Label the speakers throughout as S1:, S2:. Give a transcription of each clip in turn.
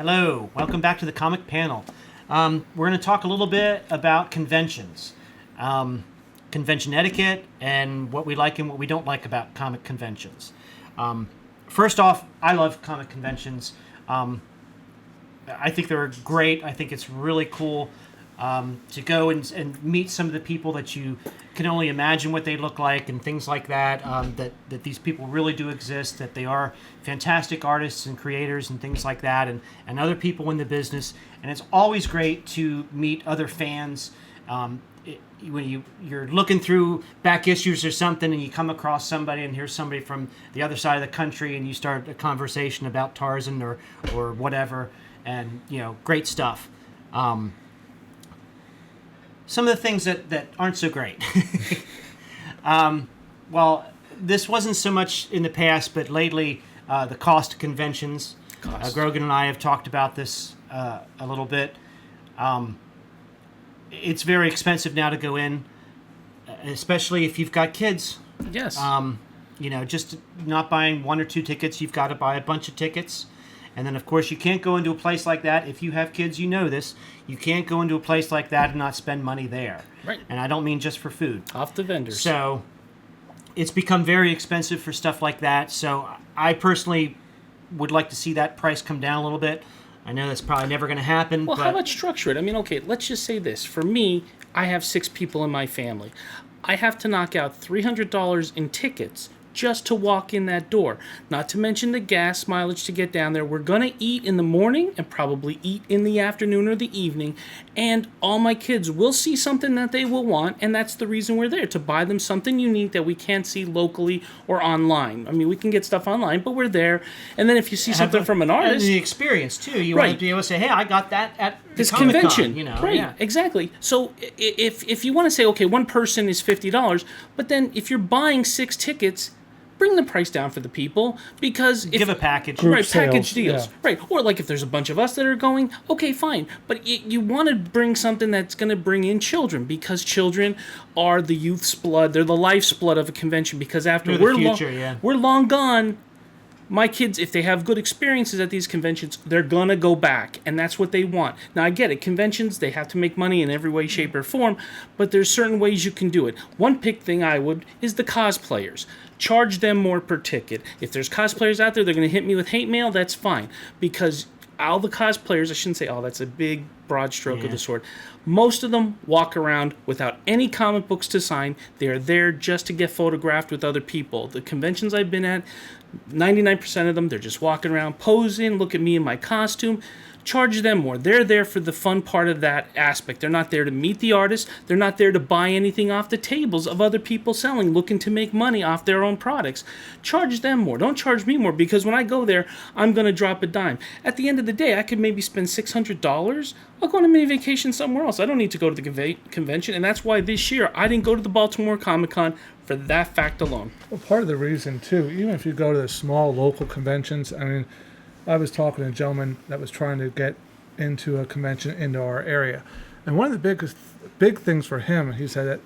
S1: Hello, welcome back to the comic panel. We're going to talk a little bit about conventions, convention etiquette, and what we like and what we don't like about comic conventions. First off, I love comic conventions. I think they're great. I think it's really cool to go and meet some of the people that you can only imagine what they look like and things like that, that these people really do exist, that they are fantastic artists and creators and things like that, and other people in the business. And it's always great to meet other fans. When you're looking through back issues or something and you come across somebody and here's somebody from the other side of the country and you start a conversation about Tarzan or whatever, and great stuff. Some of the things that aren't so great. Well, this wasn't so much in the past, but lately the cost of conventions. Grogan and I have talked about this a little bit. It's very expensive now to go in, especially if you've got kids.
S2: Yes.
S1: Just not buying one or two tickets, you've got to buy a bunch of tickets. And then, of course, you can't go into a place like that. If you have kids, you know this. You can't go into a place like that and not spend money there.
S2: Right.
S1: And I don't mean just for food.
S2: Off the vendors.
S1: So it's become very expensive for stuff like that. So I personally would like to see that price come down a little bit. I know that's probably never going to happen.
S2: Well,
S1: but
S2: how about structure it? I mean, okay, let's just say this. For me, I have 6 people in my family. I have to knock out $300 in tickets just to walk in that door. Not to mention the gas mileage to get down there. We're going to eat in the morning and probably eat in the afternoon or the evening. And all my kids will see something that they will want, and that's the reason we're there, to buy them something unique that we can't see locally or online. I mean, we can get stuff online, but we're there. And then if you see something from an artist...
S1: And the experience, too. You
S2: Right.
S1: want to be able to say, hey, I got that at
S2: this
S1: Comic-Con,
S2: convention, right?
S1: Yeah.
S2: Exactly. So if you want to say, okay, one person is $50, but then if you're buying 6 tickets, bring the price down for the people, because
S1: give a package,
S2: right?
S3: Group
S2: Package
S3: sales,
S2: deals,
S3: yeah.
S2: right? Or like if there's a bunch of us that are going, okay, fine. But you want to bring something that's going to bring in children, because children are the youth's blood. They're the life's blood of a convention. Because after we're long gone. My kids, if they have good experiences at these conventions, they're going to go back, and that's what they want. Now, I get it. Conventions, they have to make money in every way, shape, or form, but there's certain ways you can do it. One big thing I would is the cosplayers. Charge them more per ticket. If there's cosplayers out there, they're going to hit me with hate mail, that's fine. Because all the cosplayers, I shouldn't say all, that's a big, broad stroke of the sword. Most of them walk around without any comic books to sign. They are there just to get photographed with other people. The conventions I've been at, 99% of them, they're just walking around, posing, look at me in my costume. Charge them more. They're there for the fun part of that aspect. They're not there to meet the artist. They're not there to buy anything off the tables of other people selling, looking to make money off their own products. Charge them more. Don't charge me more, because when I go there, I'm going to drop a dime. At the end of the day, I could maybe spend $600. I'll go on a mini vacation somewhere else. I don't need to go to the convention, and that's why this year I didn't go to the Baltimore Comic-Con for that fact alone.
S3: Well, part of the reason, too, even if you go to the small local conventions, I mean, I was talking to a gentleman that was trying to get into a convention into our area. And one of the big things for him, he said that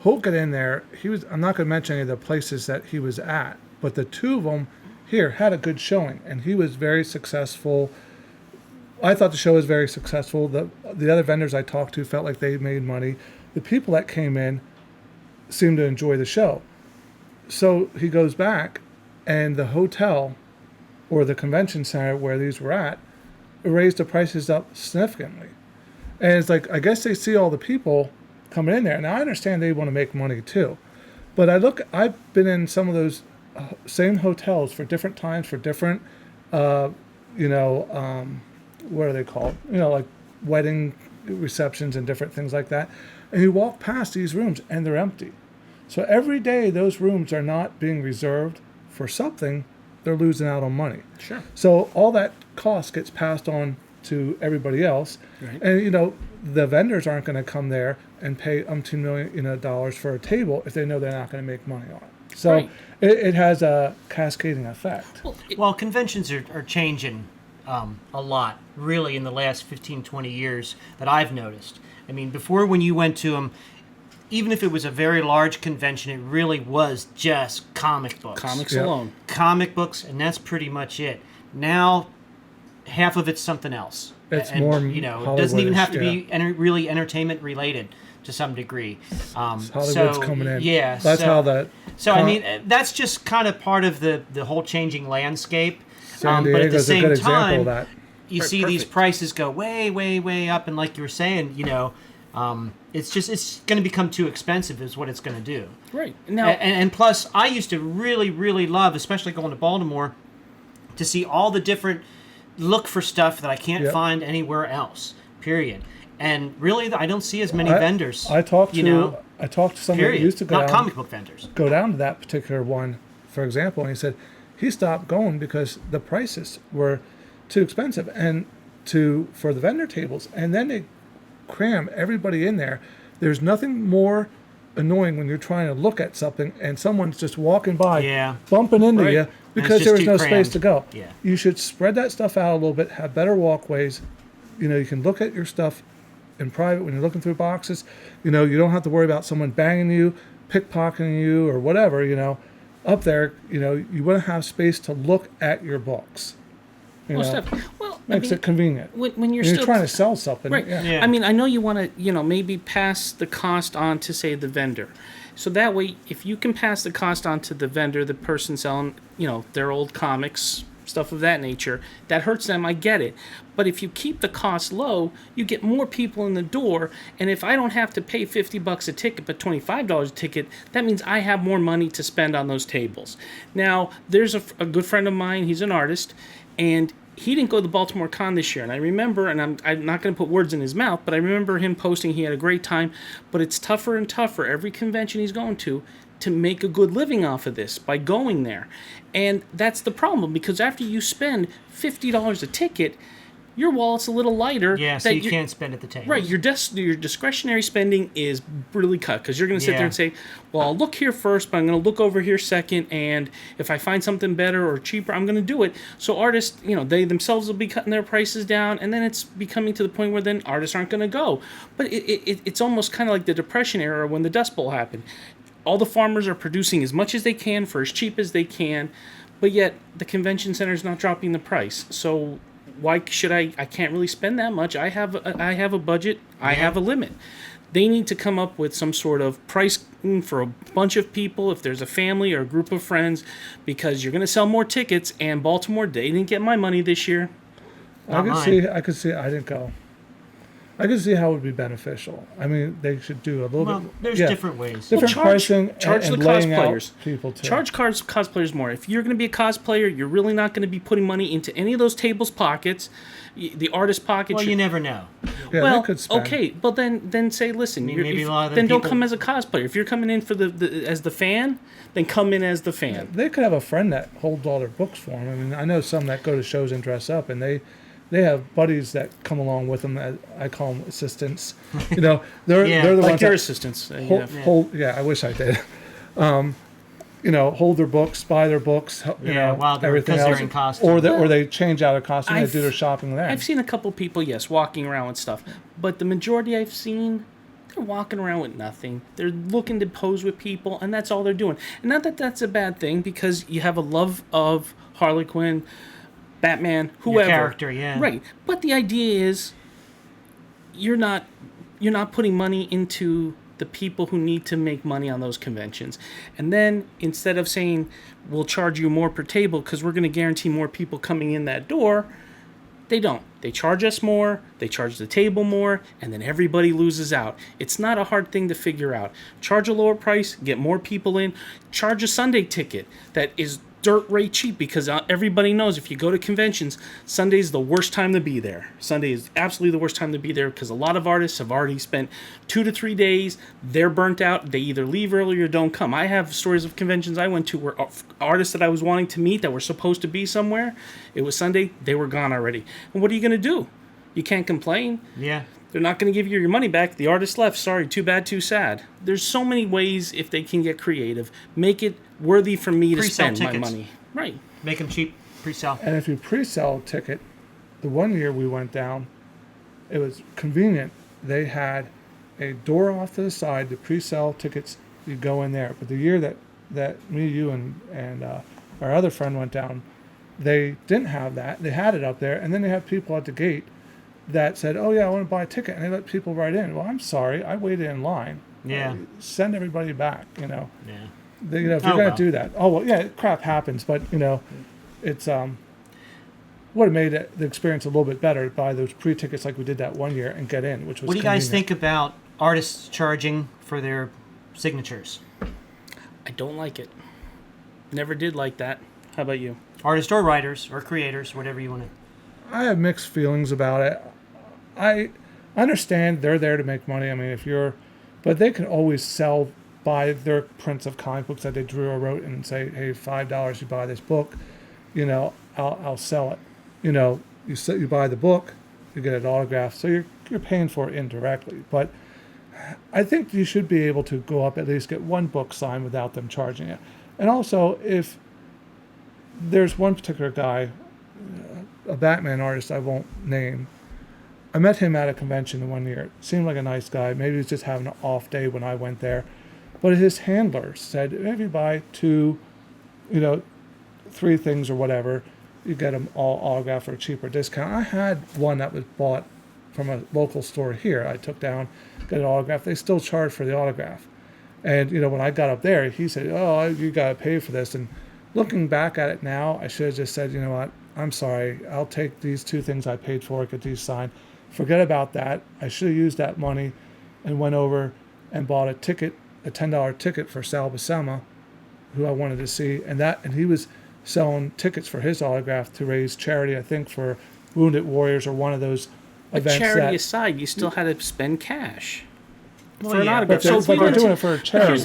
S3: he'll get in there. I'm not going to mention any of the places that he was at, but the 2 of them here had a good showing, and he was very successful. I thought the show was very successful. The other vendors I talked to felt like they made money. The people that came in seemed to enjoy the show. So he goes back, and the hotel or the convention center where these were at raised the prices up significantly. And it's like, I guess they see all the people coming in there. Now, I understand they want to make money too. But I've been in some of those same hotels for different times, for different, what are they called? Like wedding receptions and different things like that. And you walk past these rooms and they're empty. So every day those rooms are not being reserved for something, they're losing out on money.
S2: Sure.
S3: So all that cost gets passed on to everybody else.
S2: Right.
S3: And, the vendors aren't going to come there and pay umpteen million dollars for a table if they know they're not going to make money on it. So
S2: Right.
S3: it has a cascading effect.
S1: Well, conventions are changing a lot, really, in the last 15, 20 years that I've noticed. I mean, before, when you went to them, even if it was a very large convention, it really was just comic books.
S2: Comics
S3: Yeah.
S2: alone.
S1: Comic books, and that's pretty much it. Now, half of it's something else.
S3: It's more
S1: it doesn't even have to
S3: Hollywood-ish,
S1: be really entertainment related to some degree.
S3: Hollywood's coming in.
S1: Yeah,
S3: that's how that.
S1: So I mean, that's just kind of part of the whole changing landscape.
S3: San
S1: But at the
S3: Diego's a
S1: same
S3: good example
S1: time,
S3: of that.
S1: you see these prices go way, way, way up, and like you were saying, it's going to become too expensive, is what it's going to do.
S2: Right now,
S1: and plus, I used to really, really love, especially going to Baltimore, to see all the different look for stuff that I can't find anywhere else. Period. And really, I don't see as many vendors.
S3: I talked to someone who used to
S1: not comic book vendors.
S3: Go down to that particular one, for example, and he said he stopped going because the prices were too expensive for the vendor tables, and then they cram everybody in there. There's nothing more annoying when you're trying to look at something and someone's just walking by, bumping into you because there was no space to go.
S1: Yeah.
S3: You should spread that stuff out a little bit, have better walkways. You can look at your stuff in private when you're looking through boxes. You don't have to worry about someone banging you, pickpocketing you, or whatever. Up there, you want to have space to look at your books. Makes it convenient.
S2: When you're
S3: still trying to sell something.
S2: Right.
S3: Yeah.
S2: I mean, I know you want to, maybe pass the cost on to, say, the vendor. So that way, if you can pass the cost on to the vendor, the person selling, their old comics, stuff of that nature, that hurts them, I get it. But if you keep the cost low, you get more people in the door, and if I don't have to pay $50 a ticket but $25 a ticket, that means I have more money to spend on those tables. Now, there's a good friend of mine, he's an artist, and he didn't go to the Baltimore Con this year, and I remember, and I'm not going to put words in his mouth, but I remember him posting he had a great time, but it's tougher and tougher every convention he's going to make a good living off of this by going there. And that's the problem, because after you spend $50 a ticket, your wallet's a little lighter.
S1: Yeah, so you can't spend at the table.
S2: Right, your discretionary spending is really cut, because you're going to sit there and say, well, I'll look here first, but I'm going to look over here second, and if I find something better or cheaper, I'm going to do it. So artists, they themselves will be cutting their prices down, and then it's becoming to the point where then artists aren't going to go. But it's almost kind of like the Depression era when the Dust Bowl happened. All the farmers are producing as much as they can for as cheap as they can, but yet the convention center is not dropping the price. So why should I can't really spend that much. I have a budget. I have a limit. They need to come up with some sort of price for a bunch of people, if there's a family or a group of friends, because you're going to sell more tickets, and Baltimore, they didn't get my money this year.
S3: I could see. I didn't go. I could see how it would be beneficial. I mean, they should do a little bit.
S1: There's different ways.
S3: Different pricing.
S2: Charge
S3: and
S2: the
S3: laying out
S2: cosplayers.
S3: People too.
S2: Charge cosplayers more. If you're going to be a cosplayer, you're really not going to be putting money into any of those tables' pockets, the artist pocket.
S1: Well, you never know.
S3: Yeah,
S2: well,
S3: they could spend.
S2: okay, but then say, listen,
S1: maybe a lot of
S2: then don't
S1: people
S2: come as a cosplayer. If you're coming in for as the fan, then come in as the fan.
S3: They could have a friend that holds all their books for them. I mean, I know some that go to shows and dress up, and they have buddies that come along with them. That I call them assistants. They're the
S2: like
S3: ones
S2: your
S3: that
S2: assistants.
S3: I wish I did. Hold their books, buy their books. Everything else,
S1: they're in costume.
S3: or they change out of costume. They do their shopping there.
S2: I've seen a couple people, yes, walking around with stuff, but the majority I've seen, they're walking around with nothing. They're looking to pose with people, and that's all they're doing. And not that that's a bad thing, because you have a love of Harley Quinn, Batman, whoever.
S1: Your character, yeah.
S2: Right. But the idea is you're not putting money into the people who need to make money on those conventions. And then instead of saying we'll charge you more per table because we're going to guarantee more people coming in that door, they don't. They charge us more, they charge the table more, and then everybody loses out. It's not a hard thing to figure out. Charge a lower price, get more people in. Charge a Sunday ticket that is dirt rate cheap, because everybody knows if you go to conventions, Sunday's the worst time to be there. Sunday is absolutely the worst time to be there, because a lot of artists have already spent 2 to 3 days. They're burnt out. They either leave early or don't come. I have stories of conventions I went to where artists that I was wanting to meet that were supposed to be somewhere, it was Sunday, they were gone already. And what are you going to do? You can't complain.
S1: Yeah.
S2: They're not going to give you your money back. The artist left. Sorry, too bad, too sad. There's so many ways, if they can get creative, make it worthy for me to spend my money. Right.
S1: Make them cheap, pre-sell.
S3: And if you pre-sell a ticket, the one year we went down, it was convenient. They had a door off to the side, the pre-sell tickets, you go in there. But the year that me, you, and our other friend went down, they didn't have that. They had it up there, and then they have people at the gate that said, "Oh yeah, I want to buy a ticket," and they let people right in. Well, I'm sorry, I waited in line.
S1: Yeah.
S3: Send everybody back.
S1: Yeah.
S3: If you're gonna do that, crap happens, but it's would have made the experience a little bit better by those pre-tickets like we did that one year and get in, which was.
S1: What do you guys think about artists charging for their signatures?
S2: I don't like it. Never did like that. How about you?
S1: Artists or writers or creators, whatever you want to.
S3: I have mixed feelings about it. I understand they're there to make money. I mean, but they can always buy their prints of comic books that they drew or wrote and say, hey, $5 you buy this book, I'll sell it. You buy the book, you get it autographed, so you're paying for it indirectly. But I think you should be able to go up, at least get one book signed without them charging it. And also, if there's one particular guy, a Batman artist I won't name, I met him at a convention one year. Seemed like a nice guy. Maybe he was just having an off day when I went there. But his handler said, if you buy 2, 3 things or whatever, you get them all autographed for a cheaper discount. I had one that was bought from a local store here. I took down, got an autograph. They still charge for the autograph. And, when I got up there, he said, oh, you got to pay for this. And looking back at it now, I should have just said, you know what, I'm sorry. I'll take these 2 things I paid for, get these signed. Forget about that. I should have used that money and went over and bought a ticket, a $10 ticket for Sal Buscema, who I wanted to see. And he was selling tickets for his autograph to raise charity, I think, for Wounded Warriors or one of those events.
S2: Charity aside, you still had to spend cash.
S1: Well,
S2: For an
S1: yeah,
S2: autograph.
S3: but they're doing it for a
S2: But
S3: charity.
S2: here's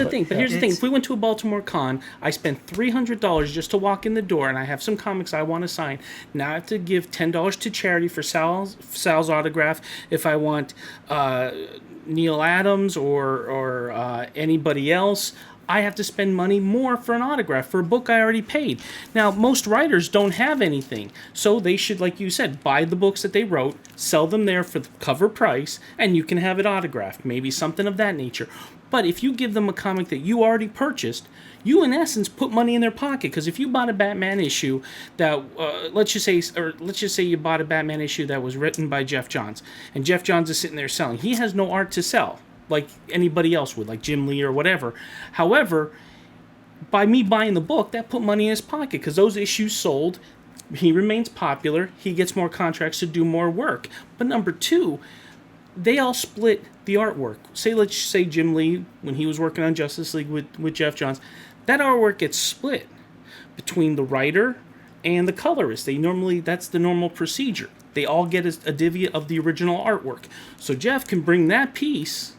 S2: the thing. If we went to a Baltimore con, I spent $300 just to walk in the door, and I have some comics I want to sign. Now I have to give $10 to charity for Sal's autograph. If I want Neil Adams or anybody else, I have to spend money more for an autograph for a book I already paid. Now, most writers don't have anything, so they should, like you said, buy the books that they wrote, sell them there for the cover price, and you can have it autographed, maybe something of that nature. But if you give them a comic that you already purchased, you in essence put money in their pocket, because if you bought a Batman issue that let's just say you bought a Batman issue that was written by Jeff Johns, and Jeff Johns is sitting there selling, he has no art to sell like anybody else would, like Jim Lee or whatever. However, by me buying the book, that put money in his pocket because those issues sold. He remains popular. He gets more contracts to do more work. But number 2, they all split the artwork. Let's say Jim Lee, when he was working on Justice League with Jeff Johns, that artwork gets split between the writer and the colorist. That's the normal procedure. They all get a divvy of the original artwork. So Jeff can bring that piece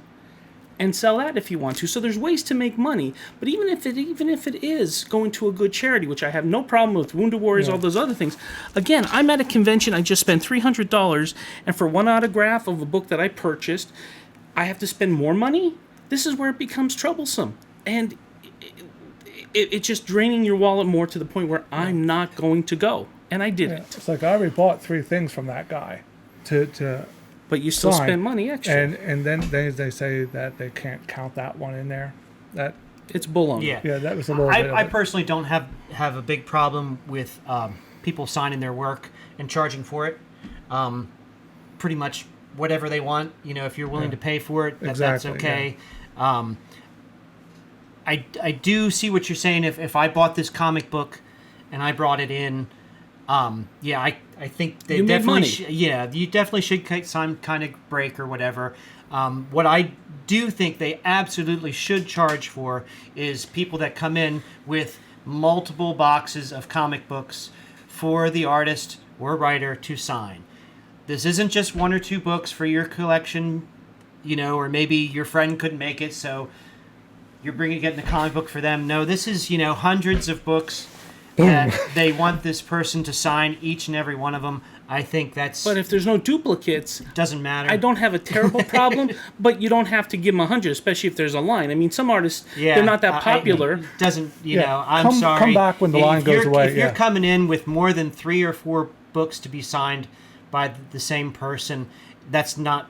S2: and sell that if you want to. So there's ways to make money. But even if it is going to a good charity, which I have no problem with, Wounded Warriors, all those other things. Again, I'm at a convention. I just spent $300, and for one autograph of a book that I purchased, I have to spend more money. This is where it becomes troublesome, and it's just draining your wallet more to the point where I'm not going to go, and I didn't.
S3: It's like I already bought 3 things from that guy to
S2: But you still spend money extra.
S3: And then they say that they can't count that one in there. That
S2: it's baloney.
S1: Yeah,
S3: that was a little bit.
S1: I personally don't have a big problem with people signing their work and charging for it. Pretty much whatever they want. If you're willing to pay for it, that's okay. Yeah. I do see what you're saying. If I bought this comic book and I brought it in, I think they definitely you definitely should take some kind of break or whatever. What I do think they absolutely should charge for is people that come in with multiple boxes of comic books for the artist or writer to sign. This isn't just 1 or 2 books for your collection, or maybe your friend couldn't make it, so you're getting a comic book for them. No, this is, hundreds of books that they want this person to sign each and every one of them. I think that's...
S2: But if there's no duplicates...
S1: Doesn't matter.
S2: I don't have a terrible problem, but you don't have to give them 100, especially if there's a line. I mean, some artists, they're not that popular.
S1: I'm sorry.
S3: Come back when the line goes away.
S1: If you're coming in with more than 3 or 4 books to be signed by the same person, that's not,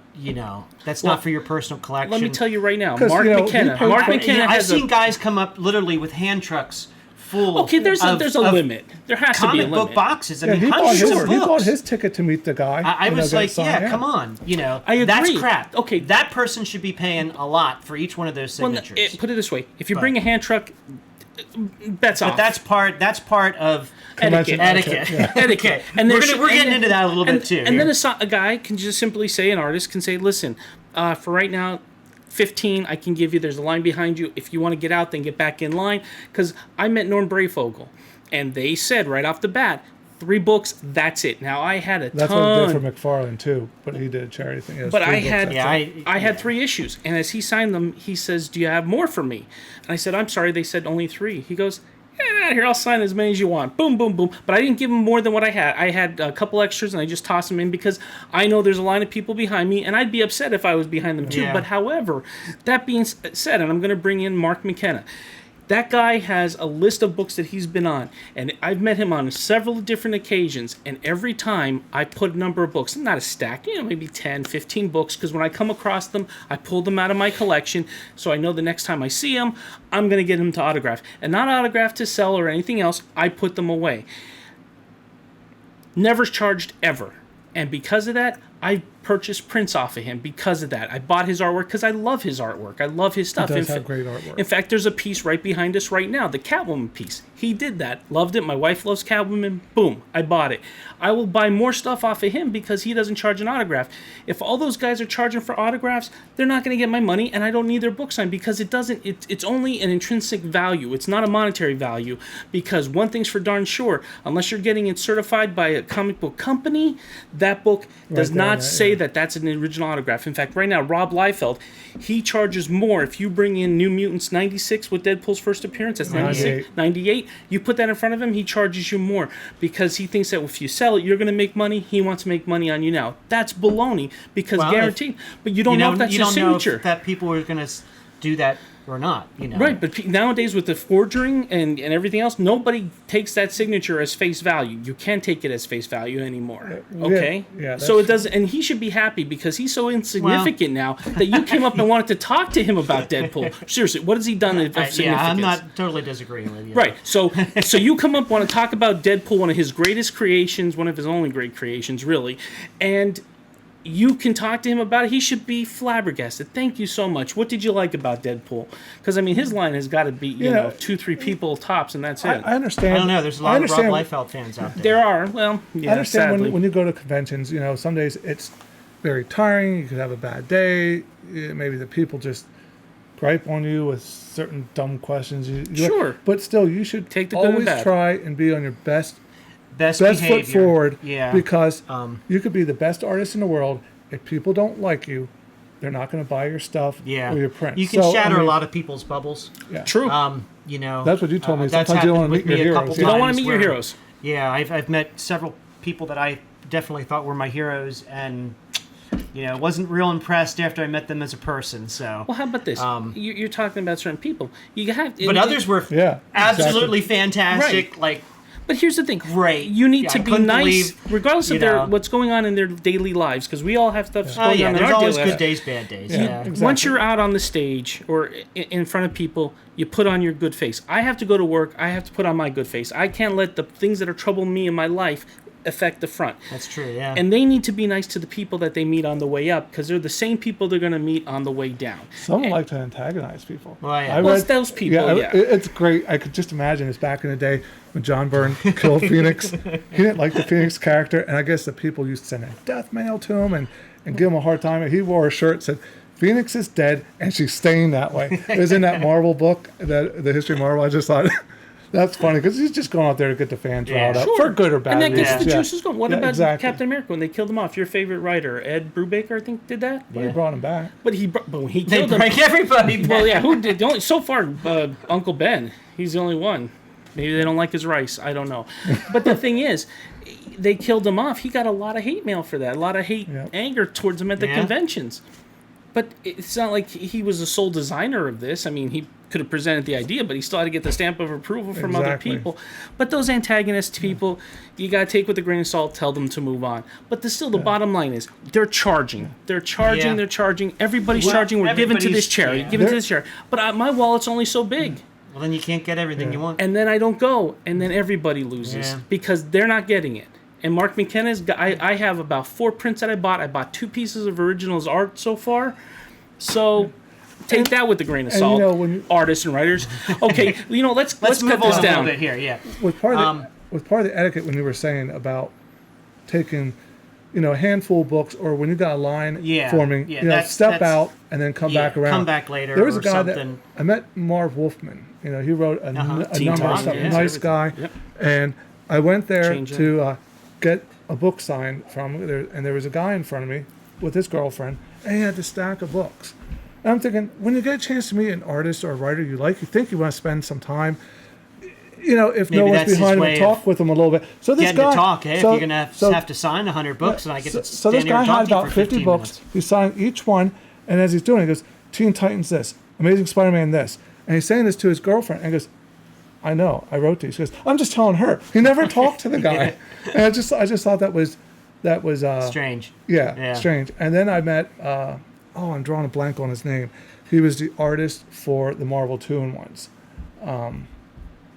S1: not for your personal collection.
S2: Let me tell you right now, Mark McKenna.
S1: I've seen guys come up literally with hand trucks full.
S2: Okay, there's a
S1: of
S2: limit. There has to be a
S1: comic
S2: limit.
S1: book boxes. I
S3: Yeah,
S1: mean,
S3: he bought
S1: hundreds
S3: his
S1: of
S3: he bought
S1: books.
S3: his ticket to meet the guy.
S1: I was
S3: get
S1: like,
S3: signed,
S1: come on,
S2: I agree.
S1: that's crap.
S2: Okay.
S1: that person should be paying a lot for each one of those
S2: Well,
S1: signatures.
S2: put it this way: if you bring a hand truck, bets off.
S1: But that's part of
S3: Convention
S1: etiquette.
S3: Yeah.
S2: etiquette.
S1: And we're getting into that a little bit too.
S2: And
S1: here.
S2: then a guy can just simply say, an artist can say, listen, for right now, 15 I can give you. There's a line behind you. If you want to get out, then get back in line. Because I met Norm Brayfogle, and they said right off the bat, 3 books, that's it. Now I had a
S3: That's
S2: ton.
S3: what I did for McFarlane too, but he did a charity thing. It was
S2: But
S3: 3
S2: I
S3: books,
S2: had
S3: that's it.
S2: I had 3 issues, and as he signed them, he says, "Do you have more for me?" And I said, "I'm sorry." They said only 3. He goes, "Yeah, here, I'll sign as many as you want." Boom, boom, boom. But I didn't give him more than what I had. I had a couple extras, and I just tossed them in because I know there's a line of people behind me, and I'd be upset if I was behind them too.
S1: Yeah.
S2: But however, that being said, and I'm going to bring in Mark McKenna. That guy has a list of books that he's been on, and I've met him on several different occasions, and every time I put a number of books, not a stack, maybe 10, 15 books, because when I come across them, I pull them out of my collection, so I know the next time I see them, I'm going to get them to autograph. And not autograph to sell or anything else, I put them away. Never charged ever. And because of that, I purchased prints off of him because of that. I bought his artwork because I love his artwork. I love his stuff.
S3: He does have great artwork.
S2: In fact, there's a piece right behind us right now, the Catwoman piece. He did that. Loved it. My wife loves Catwoman. Boom. I bought it. I will buy more stuff off of him because he doesn't charge an autograph. If all those guys are charging for autographs, they're not going to get my money, and I don't need their book signed because it's only an intrinsic value. It's not a monetary value, because one thing's for darn sure, unless you're getting it certified by a comic book company, that book does not say that that's an original autograph. In fact, right now, Rob Liefeld, he charges more if you bring in New Mutants 96 with Deadpool's first appearance. That's 96, 98. You put that in front of him, he charges you more because he thinks that if you sell it, you're going to make money. He wants to make money on you now. That's baloney because guaranteed. But you don't know if that's your signature.
S1: Know if that people are going to do that or not.
S2: Right, but nowadays with the forging and everything else, nobody takes that signature as face value. You can't take it as face value anymore. Okay?
S3: Yeah,
S2: so it doesn't, and he should be happy because he's so insignificant now that you came up and wanted to talk to him about Deadpool. Seriously, what has he done of significance?
S1: Yeah, I'm not totally disagreeing with you.
S2: Right, so you come up, want to talk about Deadpool, one of his greatest creations, one of his only great creations, really, and you can talk to him about it. He should be flabbergasted. Thank you so much. What did you like about Deadpool? Because, I mean, his line has got to be, 2-3 people tops, and that's it.
S3: I understand.
S1: I don't know. There's a lot of Rob Liefeld fans out there.
S2: There are. Well, yeah,
S3: I understand
S2: sadly.
S3: when you go to conventions, some days it's very tiring. You could have a bad day. Maybe the people just gripe on you with certain dumb questions.
S2: Sure.
S3: But still, you should
S2: take the good and
S3: always
S2: bad.
S3: try and be on your best
S1: behavior.
S3: foot forward.
S1: Yeah.
S3: Because you could be the best artist in the world. If people don't like you, they're not going to buy your stuff or your print.
S1: You can shatter a lot of people's bubbles.
S3: Yeah.
S2: True.
S3: That's what you told me.
S1: That's
S3: Sometimes you don't want to
S1: happened
S3: meet
S1: with
S3: your
S1: me a
S3: heroes.
S1: couple
S2: You don't want to
S1: times
S2: meet your
S1: where-
S2: heroes.
S1: Yeah, I've met several people that I definitely thought were my heroes, and wasn't real impressed after I met them as a person. So.
S2: Well, how about this? You're talking about certain people. You have,
S1: But others were absolutely fantastic.
S2: Right.
S1: Like.
S2: But here's the thing.
S1: Great.
S2: You need to
S1: I
S2: be
S1: couldn't
S2: nice,
S1: believe,
S2: regardless of what's going on in their daily lives, because we all have stuff going on in
S1: there's
S2: our
S1: always
S2: daily
S1: good
S2: lives.
S1: days, bad days.
S3: Yeah.
S1: Yeah.
S3: Exactly.
S2: Once you're out on the stage or in front of people, you put on your good face. I have to go to work. I have to put on my good face. I can't let the things that are troubling me in my life affect the front.
S1: That's true, yeah.
S2: And they need to be nice to the people that they meet on the way up, because they're the same people they're going to meet on the way down.
S3: Some like to antagonize people.
S1: Well, yeah.
S2: Well, it's those people, yeah.
S3: It's great. I could just imagine it's back in the day when John Byrne killed Phoenix. He didn't like the Phoenix character, and I guess the people used to send a death mail to him and give him a hard time. And he wore a shirt that said, "Phoenix is dead, and she's staying that way." It was in that Marvel book, the History of Marvel. I just thought... That's funny, because he's just going out there to get the fans riled up, for good or bad
S2: And that gets
S3: reasons.
S2: the juices going. What about
S3: exactly.
S2: Captain America when they killed him off? Your favorite writer, Ed Brubaker, I think, did that?
S3: But he brought him back.
S2: But when he
S1: They
S2: killed him...
S1: break everybody back.
S2: Well, yeah, who did? So far, Uncle Ben. He's the only one. Maybe they don't like his rice. I don't know. But the thing is, they killed him off. He got a lot of hate mail for that. A lot of hate, anger towards him at the conventions. But it's not like he was the sole designer of this. I mean, he could have presented the idea, but he still had to get the stamp of approval from other people. But those antagonist people, you got to take with a grain of salt, tell them to move on. But the bottom line is, they're charging. They're charging, they're charging. Everybody's charging. We're giving to this charity, giving to this charity. But my wallet's only so big.
S1: Well, then you can't get everything you want.
S2: And then I don't go, and then everybody loses because they're not getting it. And Mark McKenna's, I have about 4 prints that I bought. I bought 2 pieces of originals art so far. So take that with a grain of salt, artists and writers. Okay, let's cut
S1: move
S2: this
S1: on
S2: down
S1: a little bit here. Yeah.
S3: With part of the etiquette, when you were saying about taking, a handful of books, or when you got a line forming, step out and then come back around.
S1: Come back later.
S3: There was a guy
S1: something.
S3: that I met, Marv Wolfman. He wrote a number of stuff.
S2: Yeah.
S3: Nice guy.
S2: Yep.
S3: And I went there to get a book signed from him, and there was a guy in front of me with his girlfriend, and he had this stack of books. And I'm thinking, when you get a chance to meet an artist or a writer you like, you think you want to spend some time, if
S1: Maybe
S3: no one's behind him, talk with him a little bit. So this
S1: getting
S3: guy,
S1: to talk. Hey, if you're gonna have to sign 100 books, and I get to
S3: so
S1: stand
S3: this
S1: here
S3: guy
S1: and
S3: had
S1: talk to you
S3: about
S1: for
S3: 50
S1: 15
S3: books.
S1: minutes.
S3: He signed each one, and as he's doing it, he goes, Teen Titans this, Amazing Spider-Man this. And he's saying this to his girlfriend, and he goes, I know, I wrote these. He goes, I'm just telling her. He never talked to the guy. And I just thought that was
S1: strange.
S3: Yeah, strange. And then I met, I'm drawing a blank on his name. He was the artist for the Marvel 2-in-1s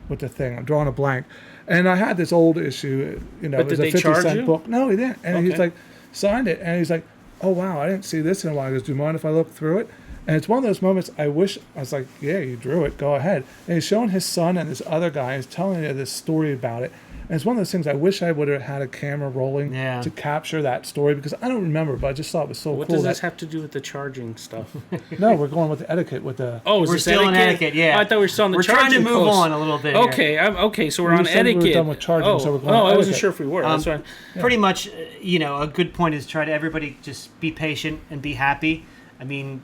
S3: with the thing. I'm drawing a blank. And I had this old issue, it was a 50-cent book. No, he didn't. And he's like, signed it. And he's like, oh, wow, I didn't see this in a while. He goes, do you mind if I look through it? And it's one of those moments I wish, I was like, yeah, you drew it, go ahead. And he's showing his son and this other guy, he's telling you this story about it. And it's one of those things I wish I would have had a camera rolling to capture that story, because I don't remember, but I just thought it was so cool.
S2: What does this have to do with the charging stuff?
S3: No, we're going with the etiquette with the...
S2: Oh,
S1: we're still on etiquette, yeah.
S2: Oh, I thought we were still on the
S1: charging. We're trying to move
S2: post.
S1: on a little bit
S2: Okay, so we're on etiquette.
S3: We were done with charging, so we're going on
S2: I wasn't
S3: etiquette.
S2: sure if we were. That's why.
S1: Pretty much, a good point is try to everybody just be patient and be happy. I mean,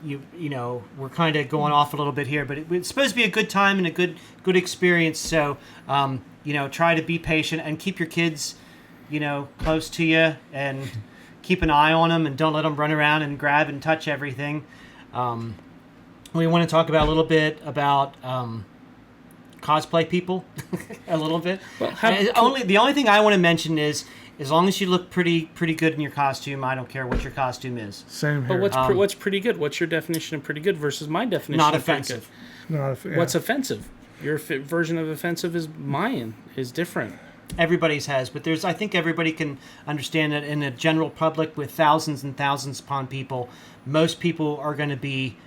S1: we're kind of going off a little bit here, but it's supposed to be a good time and a good experience. So, try to be patient and keep your kids, close to you, and keep an eye on them, and don't let them run around and grab and touch everything. We want to talk about a little bit about cosplay people, a little bit.
S2: Well,
S1: the only thing I want to mention is, as long as you look pretty good in your costume, I don't care what your costume is.
S3: Same here.
S2: But what's pretty good? What's your definition of pretty good versus my definition?
S1: Not
S2: of
S1: offensive.
S2: What's offensive? Your version of offensive is different.
S1: Everybody's has, but I think everybody can understand that in a general public with thousands and thousands upon people, most people are going to be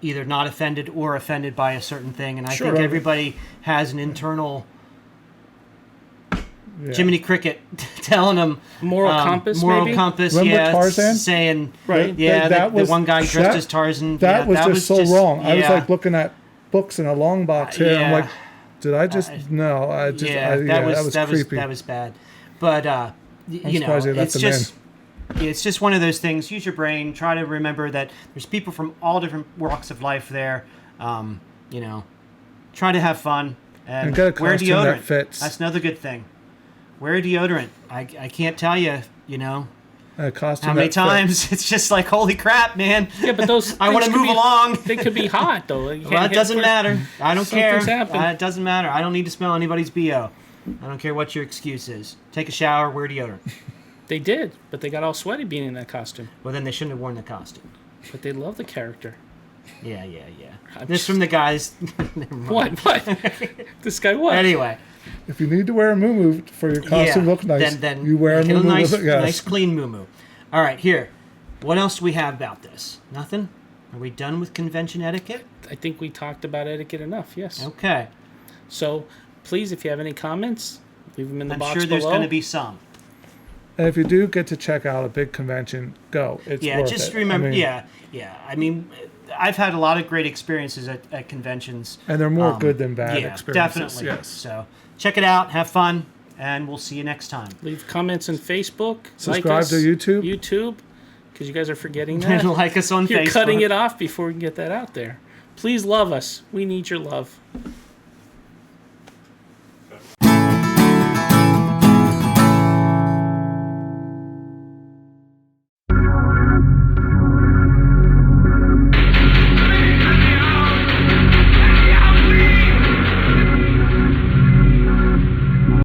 S1: either not offended or offended by a certain thing, and I think everybody has an internal Jiminy Cricket telling them
S2: moral compass.
S3: Remember Tarzan?
S1: Saying
S3: the
S1: one guy dressed as Tarzan.
S3: That was just so wrong. I was like looking at books in a long box here. I'm like, did I just no? I just that was creepy.
S1: That was bad. But it's just one of those things. Use your brain. Try to remember that there's people from all different walks of life there. Try to have fun and
S3: get a
S1: wear
S3: costume
S1: deodorant.
S3: that fits.
S1: That's another good thing. Wear deodorant. I can't tell you.
S3: A costume
S1: how many times it's just like, holy crap, man.
S2: Yeah, but those
S1: I want to move along.
S2: They could be hot though.
S1: Well, it doesn't matter. I don't care.
S2: Happened.
S1: It doesn't matter. I don't need to smell anybody's BO. I don't care what your excuse is. Take a shower, wear deodorant.
S2: They did, but they got all sweaty being in that costume.
S1: Well, then they shouldn't have worn the costume.
S2: But they love the character.
S1: Yeah. This from the guys.
S2: What? This guy what?
S1: Anyway.
S3: If you need to wear a muumuu for your costume look nice,
S1: then
S3: you wear a muumuu.
S1: Nice clean muumuu. All right, here. What else do we have about this? Nothing? Are we done with convention etiquette?
S2: I think we talked about etiquette enough, yes.
S1: Okay.
S2: So, please, if you have any comments, leave them in the box below.
S1: I'm sure there's going to be some.
S3: And if you do get to check out a big convention, go. It's worth
S1: just
S3: it.
S1: remember, I mean, I've had a lot of great experiences at conventions.
S3: And they're more good than bad experiences.
S1: Definitely.
S3: Yes.
S1: So, check it out, have fun, and we'll see you next time.
S2: Leave comments on Facebook.
S3: Subscribe
S2: like us,
S3: to YouTube.
S2: YouTube, because you guys are forgetting that.
S1: And like us on
S2: You're
S1: Facebook.
S2: cutting it off before we can get that out there. Please love us. We need your love.